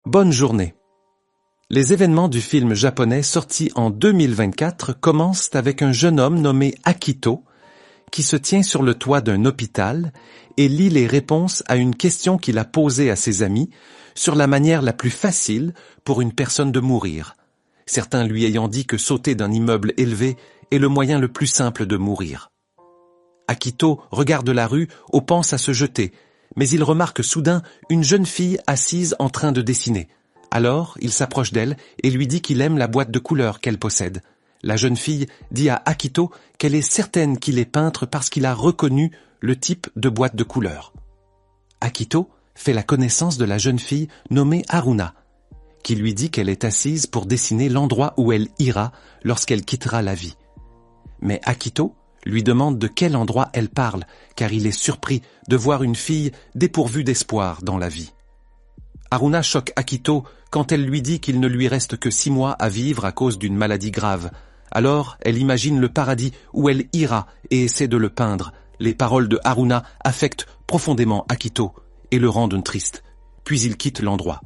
Bonne journée. Les événements du film japonais sorti en 2024 commencent avec un jeune homme nommé Akito qui se tient sur le toit d'un hôpital et lit les réponses à une question qu'il a posée à ses amis sur la manière la plus facile pour une personne de mourir, certains lui ayant dit que sauter d'un immeuble élevé est le moyen le plus simple de mourir. Akito regarde la rue ou pense à se jeter, mais il remarque soudain une jeune fille assise en train de dessiner. Alors, il s'approche d'elle et lui dit qu'il aime la boîte de couleurs qu'elle possède. La jeune fille dit à Akito qu'elle est certaine qu'il est peintre parce qu'il a reconnu le type de boîte de couleurs. Akito fait la connaissance de la jeune fille nommée Haruna, qui lui dit qu'elle est assise pour dessiner l'endroit où elle ira lorsqu'elle quittera la vie. Mais Akito lui demande de quel endroit elle parle, car il est surpris de voir une fille dépourvue d'espoir dans la vie. Haruna choque Akito quand elle lui dit qu'il ne lui reste que 6 mois à vivre à cause d'une maladie grave. Alors, elle imagine le paradis où elle ira et essaie de le peindre. Les paroles de Haruna affectent profondément Akito et le rendent triste. Puis il quitte l'endroit.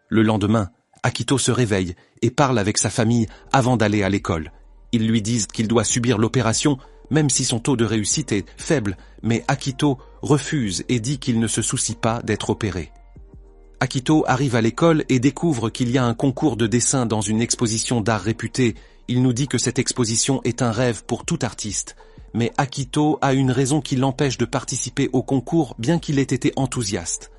Le lendemain, Akito se réveille et parle avec sa famille avant d'aller à l'école. Ils lui disent qu'il doit subir l'opération, même si son taux de réussite est faible, mais Akito refuse et dit qu'il ne se soucie pas d'être opéré. Akito arrive à l'école et découvre qu'il y a un concours de dessin dans une exposition d'art réputée. Il nous dit que cette exposition est un rêve pour tout artiste. Mais Akito a une raison qui l'empêche de participer au concours bien qu'il ait été enthousiaste.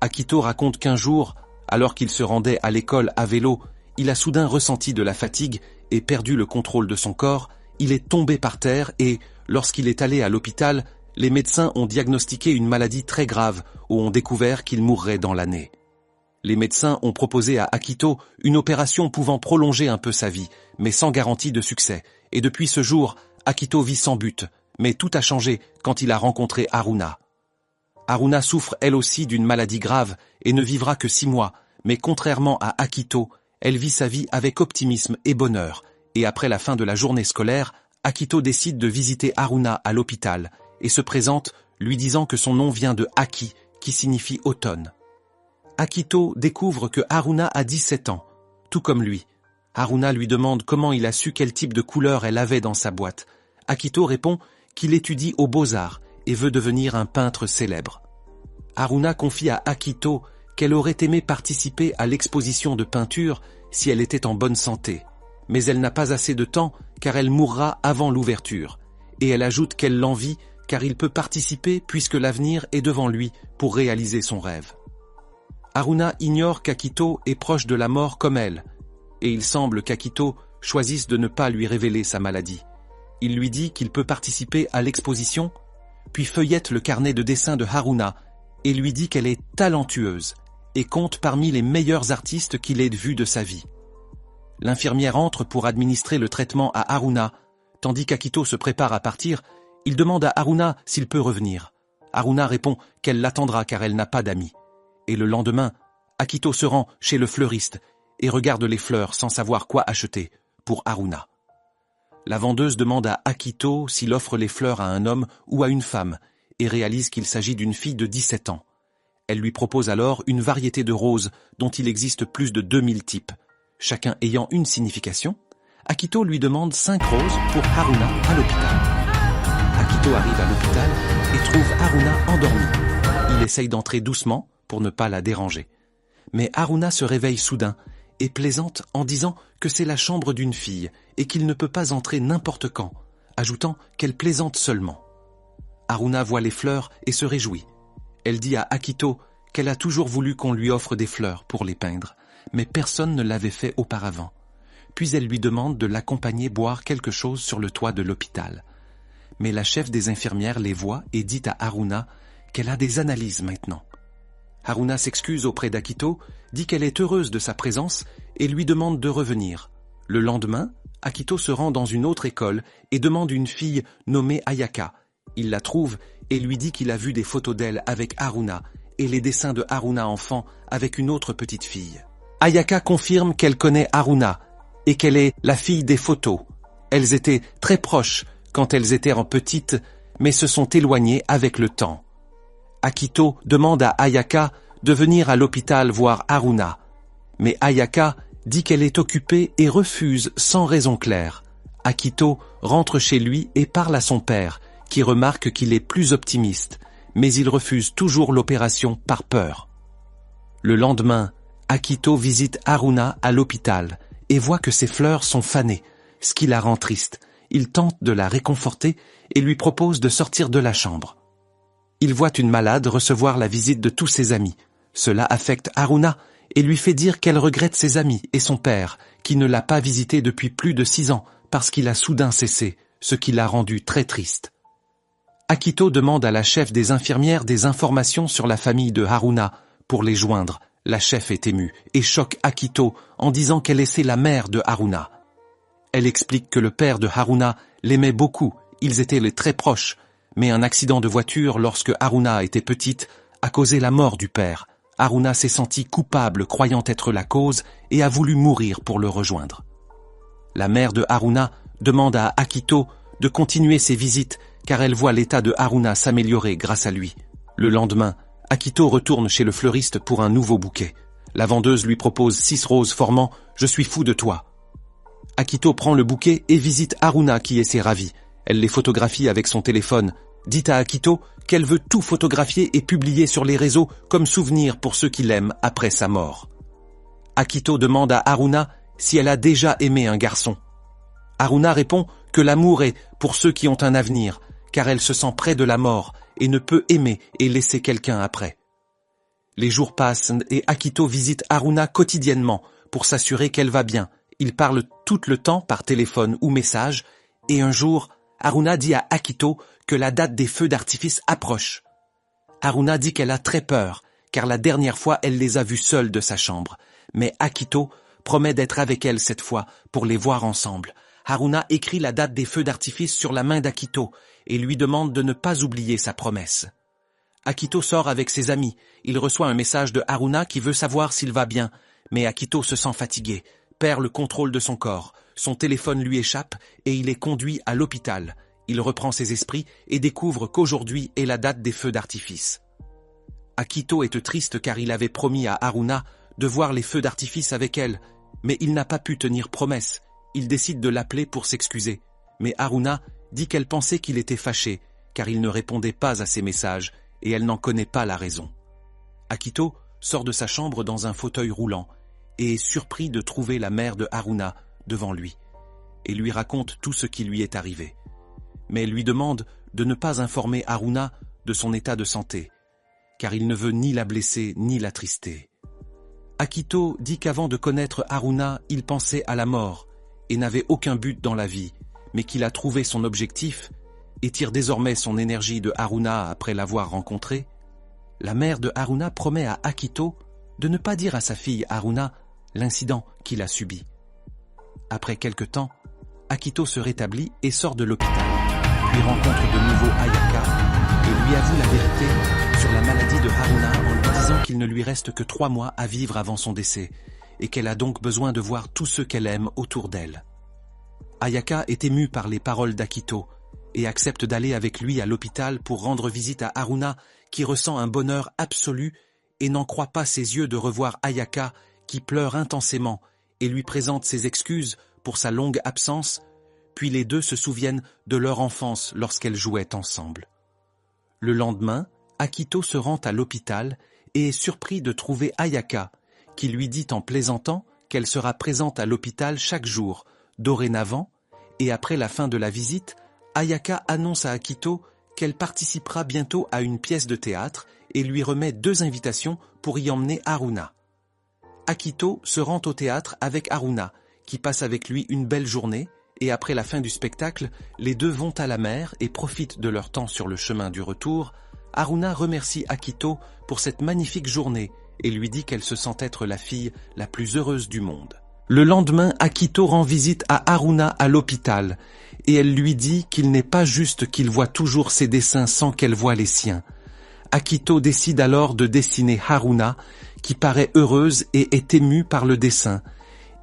Akito raconte qu'un jour, alors qu'il se rendait à l'école à vélo, il a soudain ressenti de la fatigue et perdu le contrôle de son corps. Il est tombé par terre et, lorsqu'il est allé à l'hôpital, les médecins ont diagnostiqué une maladie très grave où ont découvert qu'il mourrait dans l'année. Les médecins ont proposé à Akito une opération pouvant prolonger un peu sa vie, mais sans garantie de succès. Et depuis ce jour, Akito vit sans but, mais tout a changé quand il a rencontré Haruna. Haruna souffre elle aussi d'une maladie grave et ne vivra que 6 mois, mais contrairement à Akito, elle vit sa vie avec optimisme et bonheur. Et après la fin de la journée scolaire, Akito décide de visiter Haruna à l'hôpital et se présente, lui disant que son nom vient de Aki, qui signifie automne. Akito découvre que Haruna a 17 ans, tout comme lui. Haruna lui demande comment il a su quel type de couleur elle avait dans sa boîte. Akito répond qu'il étudie aux Beaux-Arts et veut devenir un peintre célèbre. Haruna confie à Akito qu'elle aurait aimé participer à l'exposition de peinture si elle était en bonne santé, mais elle n'a pas assez de temps car elle mourra avant l'ouverture. Et elle ajoute qu'elle l'envie car il peut participer puisque l'avenir est devant lui pour réaliser son rêve. Haruna ignore qu'Akito est proche de la mort comme elle, et il semble qu'Akito choisisse de ne pas lui révéler sa maladie. Il lui dit qu'il peut participer à l'exposition, puis feuillette le carnet de dessin de Haruna et lui dit qu'elle est talentueuse et compte parmi les meilleurs artistes qu'il ait vus de sa vie. L'infirmière entre pour administrer le traitement à Haruna, tandis qu'Akito se prépare à partir. Il demande à Haruna s'il peut revenir. Haruna répond qu'elle l'attendra car elle n'a pas d'amis. Et le lendemain, Akito se rend chez le fleuriste et regarde les fleurs sans savoir quoi acheter pour Haruna. La vendeuse demande à Akito s'il offre les fleurs à un homme ou à une femme et réalise qu'il s'agit d'une fille de 17 ans. Elle lui propose alors une variété de roses dont il existe plus de 2000 types, chacun ayant une signification. Akito lui demande 5 roses pour Haruna à l'hôpital. Akito arrive à l'hôpital et trouve Haruna endormie. Il essaye d'entrer doucement pour ne pas la déranger. Mais Haruna se réveille soudain et plaisante en disant que c'est la chambre d'une fille et qu'il ne peut pas entrer n'importe quand, ajoutant qu'elle plaisante seulement. Haruna voit les fleurs et se réjouit. Elle dit à Akito qu'elle a toujours voulu qu'on lui offre des fleurs pour les peindre, mais personne ne l'avait fait auparavant. Puis elle lui demande de l'accompagner boire quelque chose sur le toit de l'hôpital. Mais la chef des infirmières les voit et dit à Haruna qu'elle a des analyses maintenant. Haruna s'excuse auprès d'Akito, dit qu'elle est heureuse de sa présence et lui demande de revenir. Le lendemain, Akito se rend dans une autre école et demande une fille nommée Ayaka. Il la trouve et lui dit qu'il a vu des photos d'elle avec Haruna et les dessins de Haruna enfant avec une autre petite fille. Ayaka confirme qu'elle connaît Haruna et qu'elle est la fille des photos. Elles étaient très proches quand elles étaient petites, mais se sont éloignées avec le temps. Akito demande à Ayaka de venir à l'hôpital voir Haruna. Mais Ayaka dit qu'elle est occupée et refuse sans raison claire. Akito rentre chez lui et parle à son père, qui remarque qu'il est plus optimiste, mais il refuse toujours l'opération par peur. Le lendemain, Akito visite Haruna à l'hôpital et voit que ses fleurs sont fanées, ce qui la rend triste. Il tente de la réconforter et lui propose de sortir de la chambre. Il voit une malade recevoir la visite de tous ses amis. Cela affecte Haruna et lui fait dire qu'elle regrette ses amis et son père, qui ne l'a pas visité depuis plus de 6 ans parce qu'il a soudain cessé, ce qui l'a rendu très triste. Akito demande à la chef des infirmières des informations sur la famille de Haruna pour les joindre. La chef est émue et choque Akito en disant qu'elle est la mère de Haruna. Elle explique que le père de Haruna l'aimait beaucoup, ils étaient les très proches, mais un accident de voiture lorsque Haruna était petite a causé la mort du père. Haruna s'est senti coupable croyant être la cause et a voulu mourir pour le rejoindre. La mère de Haruna demande à Akito de continuer ses visites car elle voit l'état de Haruna s'améliorer grâce à lui. Le lendemain, Akito retourne chez le fleuriste pour un nouveau bouquet. La vendeuse lui propose 6 roses formant « Je suis fou de toi ». Akito prend le bouquet et visite Haruna qui est ravie. Elle les photographie avec son téléphone. Dit à Akito qu'elle veut tout photographier et publier sur les réseaux comme souvenir pour ceux qui l'aiment après sa mort. Akito demande à Haruna si elle a déjà aimé un garçon. Haruna répond que l'amour est pour ceux qui ont un avenir, car elle se sent près de la mort et ne peut aimer et laisser quelqu'un après. Les jours passent et Akito visite Haruna quotidiennement pour s'assurer qu'elle va bien. Ils parlent tout le temps par téléphone ou message, et un jour, Haruna dit à Akito que la date des feux d'artifice approche. Haruna dit qu'elle a très peur, car la dernière fois elle les a vus seuls de sa chambre, mais Akito promet d'être avec elle cette fois pour les voir ensemble. Haruna écrit la date des feux d'artifice sur la main d'Akito et lui demande de ne pas oublier sa promesse. Akito sort avec ses amis. Il reçoit un message de Haruna qui veut savoir s'il va bien, mais Akito se sent fatigué, perd le contrôle de son corps. Son téléphone lui échappe et il est conduit à l'hôpital. Il reprend ses esprits et découvre qu'aujourd'hui est la date des feux d'artifice. Akito est triste car il avait promis à Haruna de voir les feux d'artifice avec elle, mais il n'a pas pu tenir promesse. Il décide de l'appeler pour s'excuser, mais Haruna dit qu'elle pensait qu'il était fâché, car il ne répondait pas à ses messages, et elle n'en connaît pas la raison. Akito sort de sa chambre dans un fauteuil roulant, et est surpris de trouver la mère de Haruna devant lui, et lui raconte tout ce qui lui est arrivé. Mais elle lui demande de ne pas informer Haruna de son état de santé, car il ne veut ni la blesser ni l'attrister. Akito dit qu'avant de connaître Haruna, il pensait à la mort, et n'avait aucun but dans la vie, mais qu'il a trouvé son objectif et tire désormais son énergie de Haruna après l'avoir rencontré. La mère de Haruna promet à Akito de ne pas dire à sa fille Haruna l'incident qu'il a subi. Après quelque temps, Akito se rétablit et sort de l'hôpital, puis rencontre de nouveau Ayaka et lui avoue la vérité sur la maladie de Haruna en lui disant qu'il ne lui reste que 3 mois à vivre avant son décès, et qu'elle a donc besoin de voir tous ceux qu'elle aime autour d'elle. Ayaka est émue par les paroles d'Akito et accepte d'aller avec lui à l'hôpital pour rendre visite à Haruna qui ressent un bonheur absolu et n'en croit pas ses yeux de revoir Ayaka qui pleure intensément et lui présente ses excuses pour sa longue absence, puis les deux se souviennent de leur enfance lorsqu'elles jouaient ensemble. Le lendemain, Akito se rend à l'hôpital et est surpris de trouver Ayaka, qui lui dit en plaisantant qu'elle sera présente à l'hôpital chaque jour, dorénavant, et après la fin de la visite, Ayaka annonce à Akito qu'elle participera bientôt à une pièce de théâtre et lui remet 2 invitations pour y emmener Haruna. Akito se rend au théâtre avec Haruna, qui passe avec lui une belle journée, et après la fin du spectacle, les deux vont à la mer et profitent de leur temps sur le chemin du retour. Haruna remercie Akito pour cette magnifique journée et lui dit qu'elle se sent être la fille la plus heureuse du monde. Le lendemain, Akito rend visite à Haruna à l'hôpital et elle lui dit qu'il n'est pas juste qu'il voit toujours ses dessins sans qu'elle voie les siens. Akito décide alors de dessiner Haruna, qui paraît heureuse et est émue par le dessin,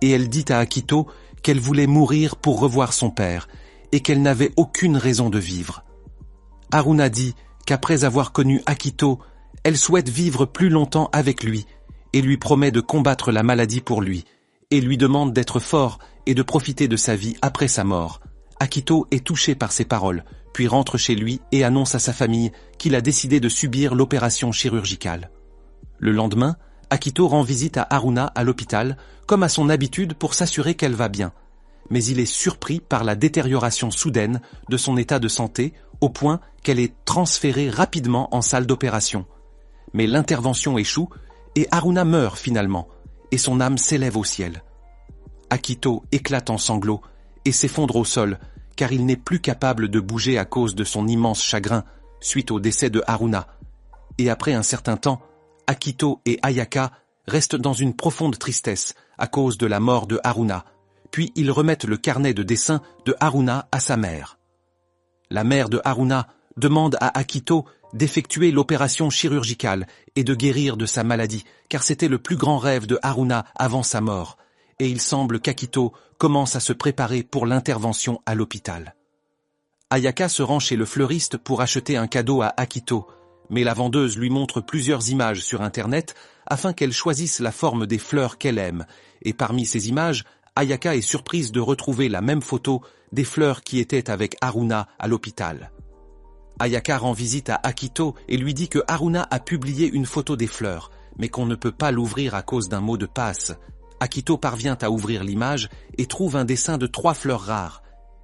et elle dit à Akito qu'elle voulait mourir pour revoir son père et qu'elle n'avait aucune raison de vivre. Haruna dit qu'après avoir connu Akito, Elle souhaite vivre plus longtemps avec lui et lui promet de combattre la maladie pour lui, et lui demande d'être fort et de profiter de sa vie après sa mort. Akito est touché par ces paroles, puis rentre chez lui et annonce à sa famille qu'il a décidé de subir l'opération chirurgicale. Le lendemain, Akito rend visite à Haruna à l'hôpital, comme à son habitude pour s'assurer qu'elle va bien. Mais il est surpris par la détérioration soudaine de son état de santé, au point qu'elle est transférée rapidement en salle d'opération. Mais l'intervention échoue et Haruna meurt finalement, et son âme s'élève au ciel. Akito éclate en sanglots et s'effondre au sol, car il n'est plus capable de bouger à cause de son immense chagrin suite au décès de Haruna. Et après un certain temps, Akito et Ayaka restent dans une profonde tristesse à cause de la mort de Haruna, puis ils remettent le carnet de dessin de Haruna à sa mère. La mère de Haruna demande à Akito d'effectuer l'opération chirurgicale et de guérir de sa maladie, car c'était le plus grand rêve de Haruna avant sa mort, et il semble qu'Akito commence à se préparer pour l'intervention à l'hôpital. Ayaka se rend chez le fleuriste pour acheter un cadeau à Akito, mais la vendeuse lui montre plusieurs images sur Internet afin qu'elle choisisse la forme des fleurs qu'elle aime, et parmi ces images, Ayaka est surprise de retrouver la même photo des fleurs qui étaient avec Haruna à l'hôpital. Ayaka rend visite à Akito et lui dit que Haruna a publié une photo des fleurs, mais qu'on ne peut pas l'ouvrir à cause d'un mot de passe. Akito parvient à ouvrir l'image et trouve un dessin de 3 fleurs rares.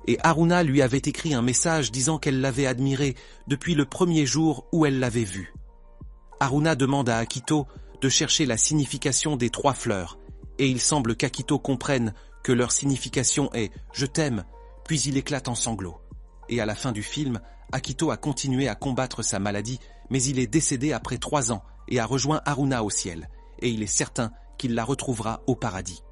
Et Haruna lui avait écrit un message disant qu'elle l'avait admiré depuis le premier jour où elle l'avait vu. Haruna demande à Akito de chercher la signification des 3 fleurs, et il semble qu'Akito comprenne que leur signification est « je t'aime », puis il éclate en sanglots. Et à la fin du film, Akito a continué à combattre sa maladie, mais il est décédé après 3 ans et a rejoint Haruna au ciel, et il est certain qu'il la retrouvera au paradis.